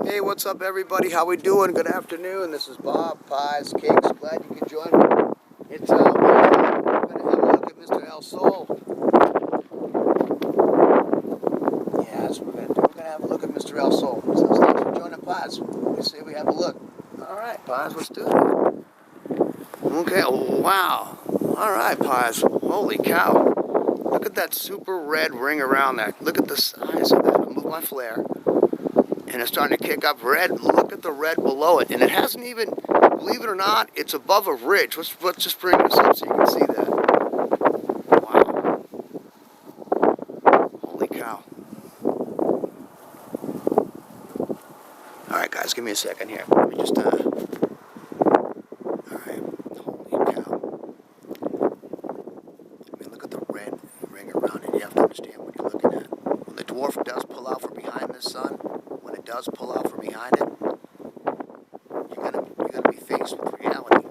Hey, what's up, everybody? How we doing? Good afternoon. This is Bob Pies Cakes. Glad you could join me. It's we're gonna have a look at Mr. El Sol. Yeah, that's what we're gonna do. We're gonna have a look at Mr. El Sol. So thanks for joining Pies. We say we have a look. All right, Pies, let's do it. Okay. Oh, wow. All right, Pies. Holy cow! Look at that super red ring around that. Look at the size of that. I'll move my flare. And it's starting to kick up red. Look at the red below it. And it hasn't even, believe it or not, it's above a ridge. Let's just bring this up so you can see that. Wow. Holy cow. Alright guys, give me a second here. Let me just, alright. Holy cow. I mean, look at the red ring around it. You have to understand what you're looking at. When the dwarf does pull out from behind the sun, when it does pull out from behind it, you're gonna be faced with reality.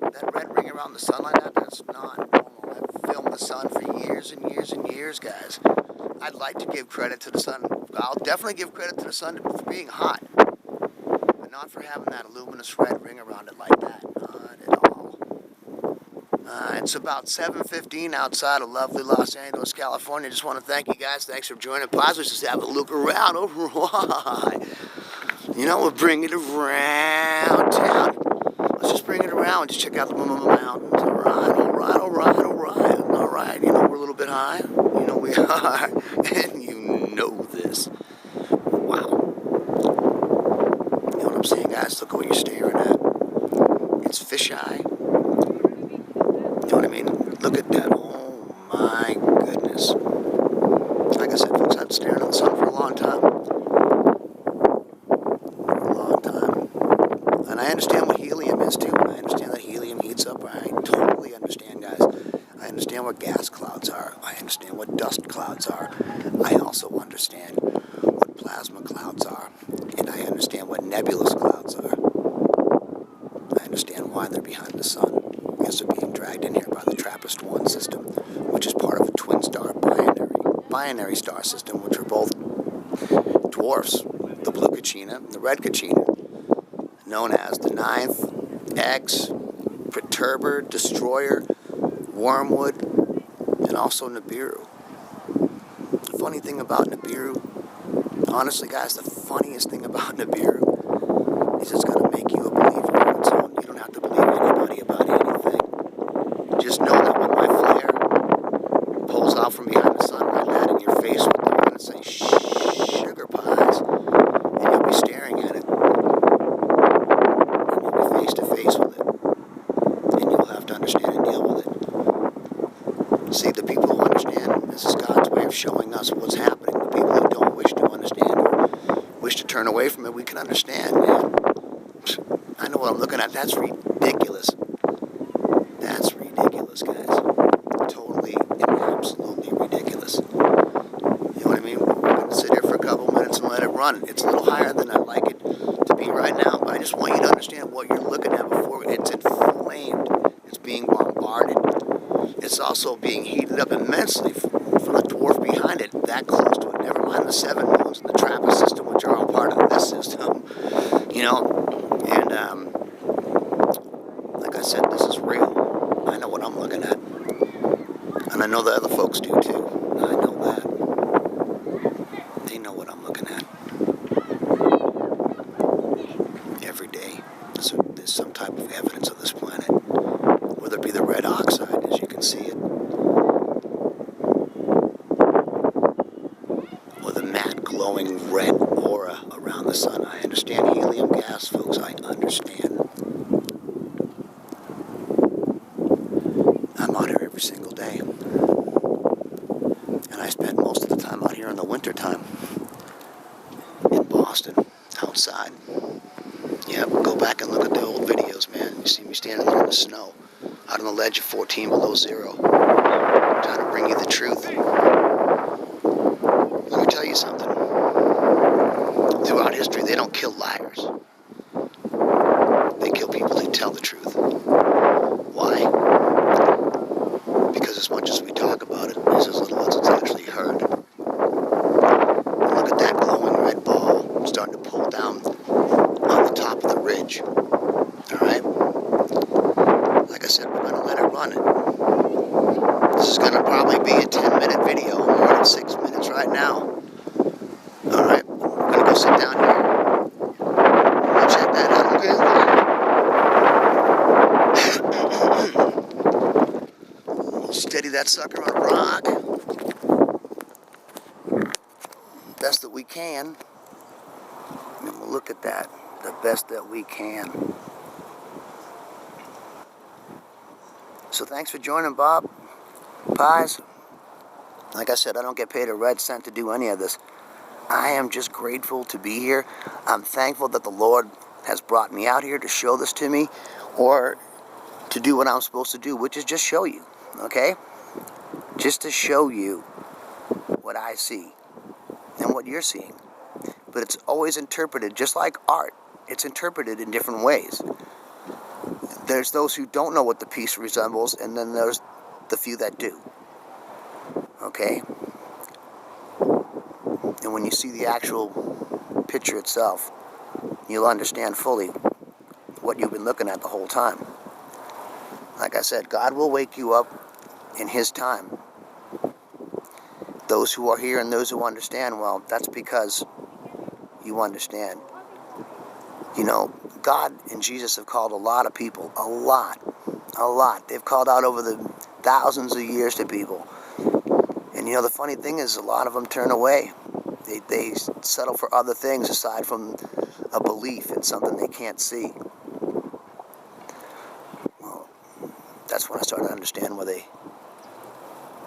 That red ring around the sun like that, that's not normal. I've filmed the sun for years and years and years, guys. I'd like to give credit to the sun. I'll definitely give credit to the sun for being hot, but not for having that luminous red ring around it like that. Not at all. It's about 7:15 outside of lovely Los Angeles, California. Just want to thank you guys. Thanks for joining Paz. Let's just have a look around. All right. You know, we'll bring it around town. Let's just bring it around. Just check out the mountains. All right, all right, all right, all right. All right. You know, we're a little bit high. You know, we are. And you know this. Wow. You know what I'm saying, guys? Look at what you're staring at. It's fisheye. You know what I mean? Look at that. Oh my goodness. Like I said, folks, I've been staring at the sun for a long time. For a long time. And I understand what helium is too. I understand that helium heats up. I totally understand, guys. I understand what gas clouds are. I understand what dust clouds are. I also understand what plasma clouds are. And I understand what nebulous clouds are. I understand why they're behind the sun. Because they're being dragged in here by the TRAPPIST-1 system, which is part of a twin star binary star system, which are both dwarfs, the blue Kachina and the red Kachina, known as the 9th X, Perturber, Destroyer, Wormwood, and also Nibiru. The funny thing about Nibiru, honestly guys, the funniest thing about Nibiru is it's going to make you a believer on its own. You don't have to believe anybody about anything. Just know that when my flare pulls out from behind the sun like that in your face, they're going to say sugar pies, and you'll be staring at it, and you'll be face to face with it, and you'll have to understand and deal with it. See, the people who understand, this is God's way of showing us what's happening. The people who don't wish to understand or wish to turn away from it, we can understand, man. I know what I'm looking at. That's ridiculous. That's ridiculous, guys. Totally and absolutely ridiculous. You know what I mean? We're going to sit here for a couple minutes and let it run. It's a little higher than I'd like it to be right now, but I just want you to understand what you're looking at before it's inflamed. It's being bombarded. It's also being heated up immensely from the dwarf behind it, that close to it. Never mind the 7 moons and the TRAPPIST system, which are all part of this system. You know? And, like I said, this is real. I know what I'm looking at. And I know the other folks do too. I know that. They know what I'm looking at. Every day, there's some type of evidence of this planet. Whether it be the red oxide, as you can see it, or the matte glowing red aura around the sun. I understand helium gas, folks. I understand. I'm out here every single day. And I spend most of the time out here in the winter time in Boston, outside. Yeah, go back and look at the old videos, man. You see me standing there in the snow, out on the ledge of 14 below zero, trying to bring you the truth. Let me tell you something. Throughout history, they don't kill liars. They kill people who tell the truth. Why? Because as much as we talk about it, there's as little as it's actually heard. Look at that glowing red ball. starting to pull down on the top of the ridge. Alright? Like I said, we're going to let it run. This is going to probably be a 10-minute video, more than 6 minutes right now. Alright? I'm going to go sit down here. Check that out. We'll steady that sucker on a rock. Best that we can. And we'll look at that. The best that we can. So thanks for joining, Bob. Pies. Like I said, I don't get paid a red cent to do any of this. I am just grateful to be here. I'm thankful that the Lord has brought me out here to show this to me, or to do what I'm supposed to do, which is just show you, okay? Just to show you what I see and what you're seeing. But it's always interpreted, just like art. It's interpreted in different ways. There's those who don't know what the piece resembles, and then there's the few that do. Okay? And when you see the actual picture itself, you'll understand fully what you've been looking at the whole time. Like I said, God will wake you up in His time. Those who are here and those who understand, well, that's because you understand. You know, God and Jesus have called a lot of people, a lot. They've called out over the thousands of years to people. And you know, the funny thing is, a lot of them turn away. They settle for other things aside from a belief in something they can't see. Well, that's when I started to understand why they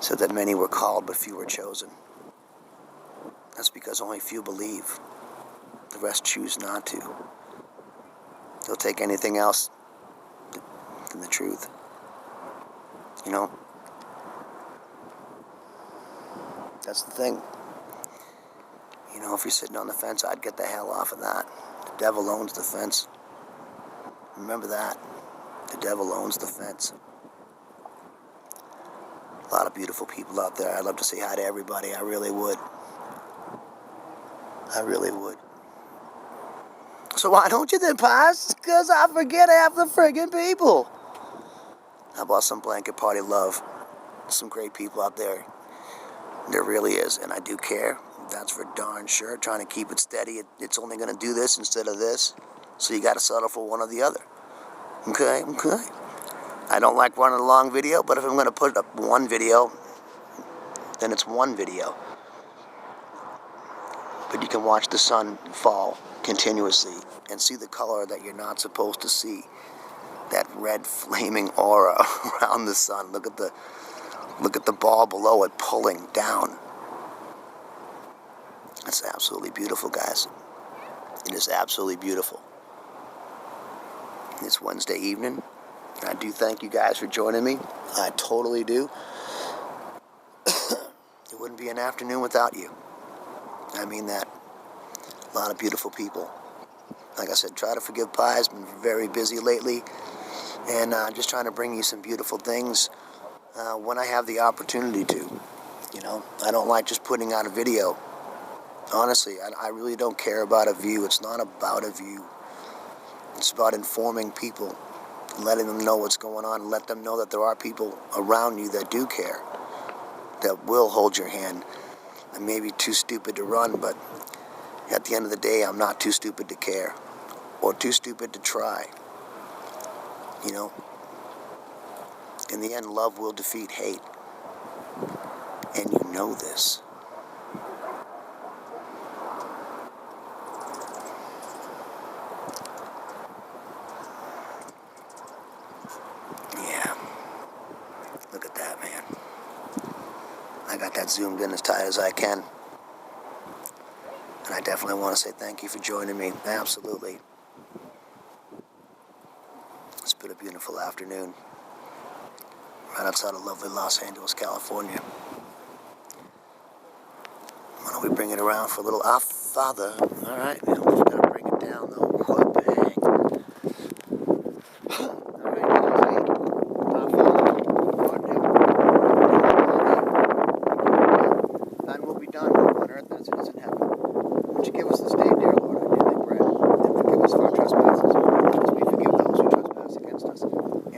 said that many were called but few were chosen. That's because only few believe. The rest choose not to. They'll take anything else than the truth. You know? That's the thing. You know, if you're sitting on the fence, I'd get the hell off of that. The devil owns the fence. Remember that. The devil owns the fence. A lot of beautiful people out there. I'd love to say hi to everybody. I really would. I really would. So why don't you then, Pies? Because I forget half the friggin' people. How about some blanket party love? Some great people out there. There really is, and I do care. That's for darn sure. Trying to keep it steady. It's only going to do this instead of this. So you got to settle for one or the other. Okay? I don't like running a long video, but if I'm going to put up one video, then it's one video. But you can watch the sun fall continuously and see the color that you're not supposed to see. That red flaming aura around the sun. Look at the ball below it pulling down. It's absolutely beautiful, guys. It is absolutely beautiful. It's Wednesday evening. I do thank you guys for joining me. I totally do. It wouldn't be an afternoon without you. I mean that. A lot of beautiful people. Like I said, try to forgive Pies. Been very busy lately. And just trying to bring you some beautiful things when I have the opportunity to. You know, I don't like just putting out a video. Honestly, I really don't care about a view. It's not about a view. It's about informing people, letting them know what's going on, and let them know that there are people around you that do care, that will hold your hand. I may be too stupid to run, but at the end of the day, I'm not too stupid to care, or too stupid to try. You know? In the end, love will defeat hate. And you know this. Yeah. Look at that, man. I got that zoomed in as tight as I can. And I definitely want to say thank you for joining me. Absolutely. It's been a beautiful afternoon. Right outside of lovely Los Angeles, California. Why don't we bring it around for a little Our Father? All right, man. We just gotta bring it down, though. What bang. All right, guys. Our Father, Lord, thine will be done on earth as it is in heaven. Would you give us this day, dear Lord?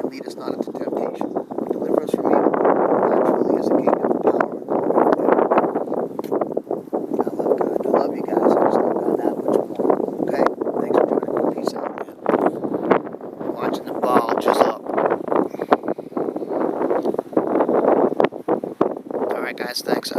and lead us not into temptation. Deliver us from evil. Thine truly is the kingdom, the power, and the glory. I love God. I love you guys. I just love God that much more. Okay? Thanks for joining me. Peace out, man. Watching the bulges up. Alright, guys. Thanks.